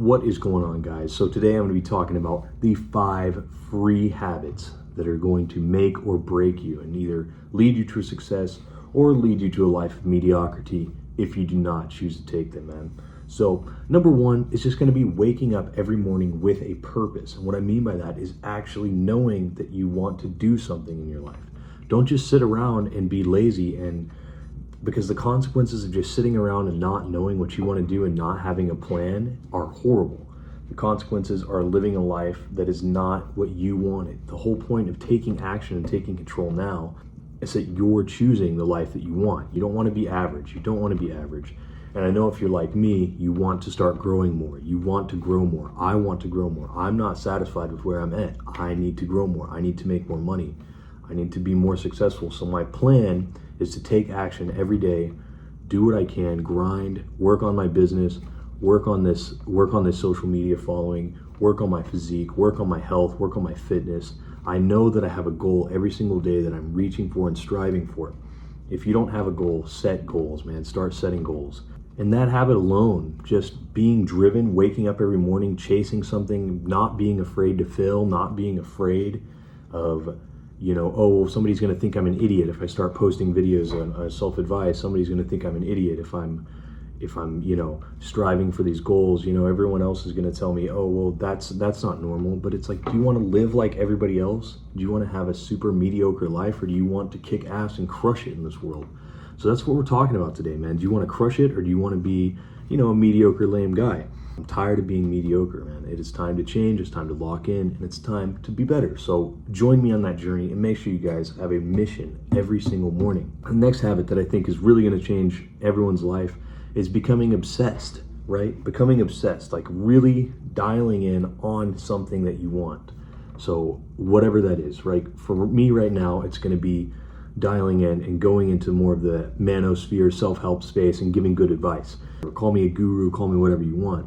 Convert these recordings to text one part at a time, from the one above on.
What is going on, guys? So today I'm going to be talking about the 5 free habits that are going to make or break you and either lead you to success or lead you to a life of mediocrity if you do not choose to take them, man. So number 1 is just going to be waking up every morning with a purpose. And what I mean by that is actually knowing that you want to do something in your life. Don't just sit around and be lazy, and because the consequences of just sitting around and not knowing what you want to do and not having a plan are horrible. The consequences are living a life that is not what you wanted. The whole point of taking action and taking control now is that you're choosing the life that you want. You don't want to be average. You don't want to be average. And I know if you're like me, you want to start growing more. You want to grow more. I want to grow more. I'm not satisfied with where I'm at. I need to grow more. I need to make more money. I need to be more successful. So my plan is to take action every day, do what I can, grind, work on my business, work on this social media following, work on my physique, work on my health, work on my fitness. I know that I have a goal every single day that I'm reaching for and striving for. If you don't have a goal, set goals, man. Start setting goals. And that habit alone, just being driven, waking up every morning, chasing something, not being afraid to fail, not being afraid of, oh, well, somebody's going to think I'm an idiot if I start posting videos on self-advice. Somebody's going to think I'm an idiot if I'm striving for these goals. Everyone else is going to tell me, oh, well, that's not normal. But it's like, do you want to live like everybody else? Do you want to have a super mediocre life, or do you want to kick ass and crush it in this world? So that's what we're talking about today, man. Do you want to crush it, or do you want to be, a mediocre, lame guy? I'm tired of being mediocre, man. It is time to change. It's time to lock in, and it's time to be better. So join me on that journey, and make sure you guys have a mission every single morning. The next habit that I think is really going to change everyone's life is becoming obsessed, right? Becoming obsessed, like really dialing in on something that you want. So whatever that is, right? For me right now, it's going to be dialing in and going into more of the manosphere, self-help space, and giving good advice. Call me a guru, call me whatever you want,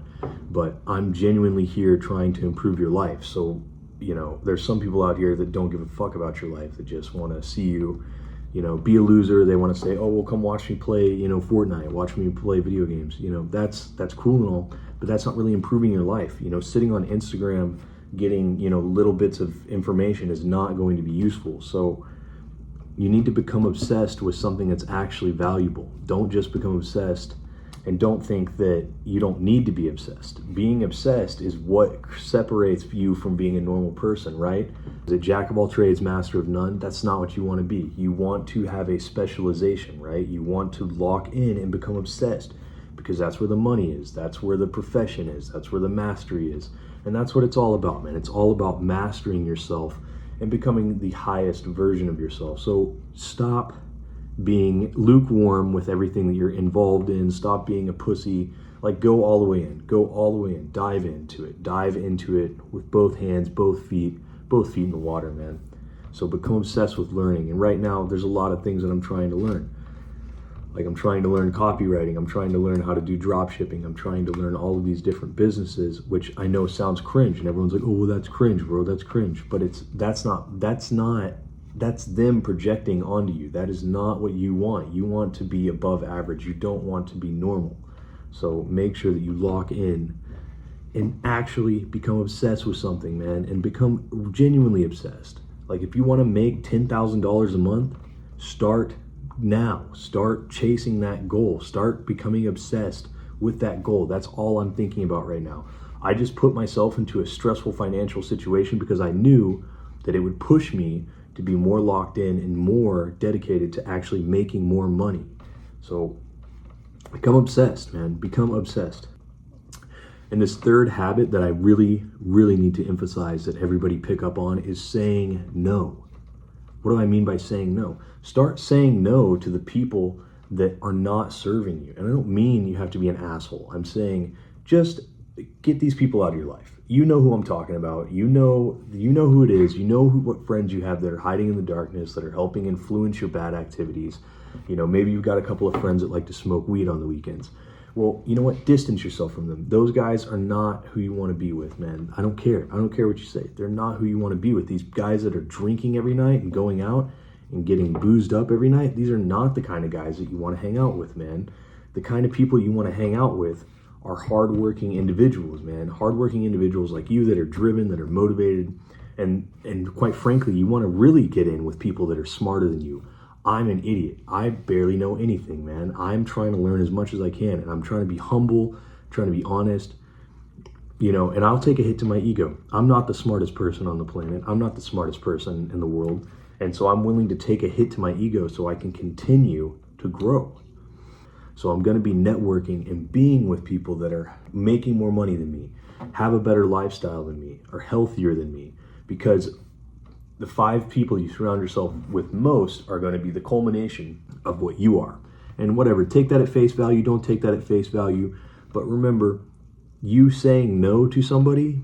but I'm genuinely here trying to improve your life. So, there's some people out here that don't give a fuck about your life, that just want to see you, be a loser. They want to say, oh, well, come watch me play, Fortnite, watch me play video games. That's cool and all, but that's not really improving your life. Sitting on Instagram, getting, little bits of information is not going to be useful. So you need to become obsessed with something that's actually valuable. Don't just become obsessed, and don't think that you don't need to be obsessed. Being obsessed is what separates you from being a normal person, right? As a jack of all trades, master of none, that's not what you want to be. You want to have a specialization, right? You want to lock in and become obsessed, because that's where the money is, that's where the profession is, that's where the mastery is. And that's what it's all about, man. It's all about mastering yourself and becoming the highest version of yourself. So stop being lukewarm with everything that you're involved in. Stop being a pussy. Like, go all the way in, dive into it with both hands, both feet in the water, man. So become obsessed with learning. And right now there's a lot of things that I'm trying to learn. Like, I'm trying to learn copywriting. I'm trying to learn how to do drop shipping. I'm trying to learn all of these different businesses, which I know sounds cringe, and everyone's like, oh, well, that's cringe, bro. That's cringe. But that's them projecting onto you. That is not what you want. You want to be above average. You don't want to be normal. So make sure that you lock in and actually become obsessed with something, man, and become genuinely obsessed. Like, if you want to make $10,000 a month, start now. Start chasing that goal. Start becoming obsessed with that goal. That's all I'm thinking about right now. I just put myself into a stressful financial situation because I knew that it would push me to be more locked in and more dedicated to actually making more money. So become obsessed, man. Become obsessed. And this third habit that I really, really need to emphasize that everybody pick up on is saying no. What do I mean by saying no? Start saying no to the people that are not serving you. And I don't mean you have to be an asshole. I'm saying just get these people out of your life. You know who I'm talking about. You know who it is. You know what friends you have that are hiding in the darkness, that are helping influence your bad activities. Maybe you've got a couple of friends that like to smoke weed on the weekends. Well, you know what? Distance yourself from them. Those guys are not who you want to be with, man. I don't care. I don't care what you say. They're not who you want to be with. These guys that are drinking every night and going out and getting boozed up every night, these are not the kind of guys that you want to hang out with, man. The kind of people you want to hang out with are hardworking individuals, man. Hardworking individuals like you that are driven, that are motivated, and quite frankly, you want to really get in with people that are smarter than you. I'm an idiot. I barely know anything, man. I'm trying to learn as much as I can, and I'm trying to be humble, trying to be honest, and I'll take a hit to my ego. I'm not the smartest person on the planet. I'm not the smartest person in the world. And so I'm willing to take a hit to my ego so I can continue to grow. So I'm going to be networking and being with people that are making more money than me, have a better lifestyle than me, are healthier than me, because the 5 people you surround yourself with most are going to be the culmination of what you are. And whatever, take that at face value, don't take that at face value. But remember, you saying no to somebody,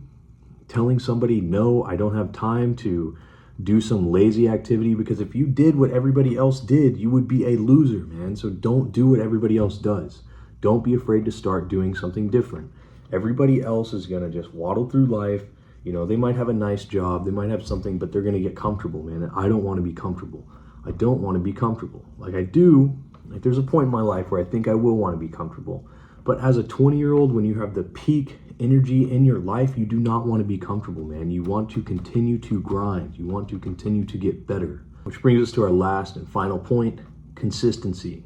telling somebody, no, I don't have time to do some lazy activity, because if you did what everybody else did, you would be a loser, man. So don't do what everybody else does. Don't be afraid to start doing something different. Everybody else is going to just waddle through life. They might have a nice job, they might have something, but they're going to get comfortable, man. And I don't want to be comfortable. I don't want to be comfortable. There's a point in my life where I think I will want to be comfortable. But as a 20-year-old, when you have the peak energy in your life, you do not want to be comfortable, man. You want to continue to grind. You want to continue to get better. Which brings us to our last and final point, consistency.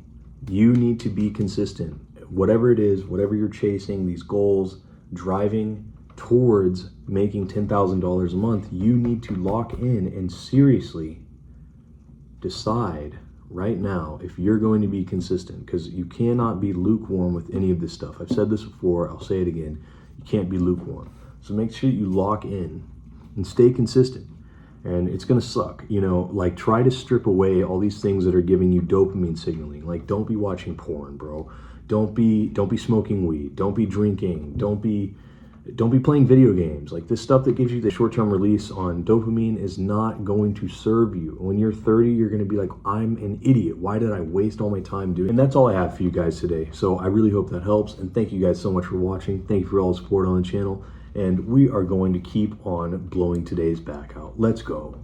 You need to be consistent. Whatever it is, whatever you're chasing, these goals, driving towards making $10,000 a month, you need to lock in and seriously decide right now if you're going to be consistent, because you cannot be lukewarm with any of this stuff. I've said this before, I'll say it again. You can't be lukewarm. So make sure you lock in and stay consistent. And it's going to suck, try to strip away all these things that are giving you dopamine signaling. Like, don't be watching porn, bro. Don't be smoking weed. Don't be drinking. Don't be playing video games. Like, this stuff that gives you the short-term release on dopamine is not going to serve you. When you're 30, you're going to be like, I'm an idiot. Why did I waste all my time doing it? And that's all I have for you guys today. So I really hope that helps. And thank you guys so much for watching. Thank you for all the support on the channel. And we are going to keep on blowing today's back out. Let's go.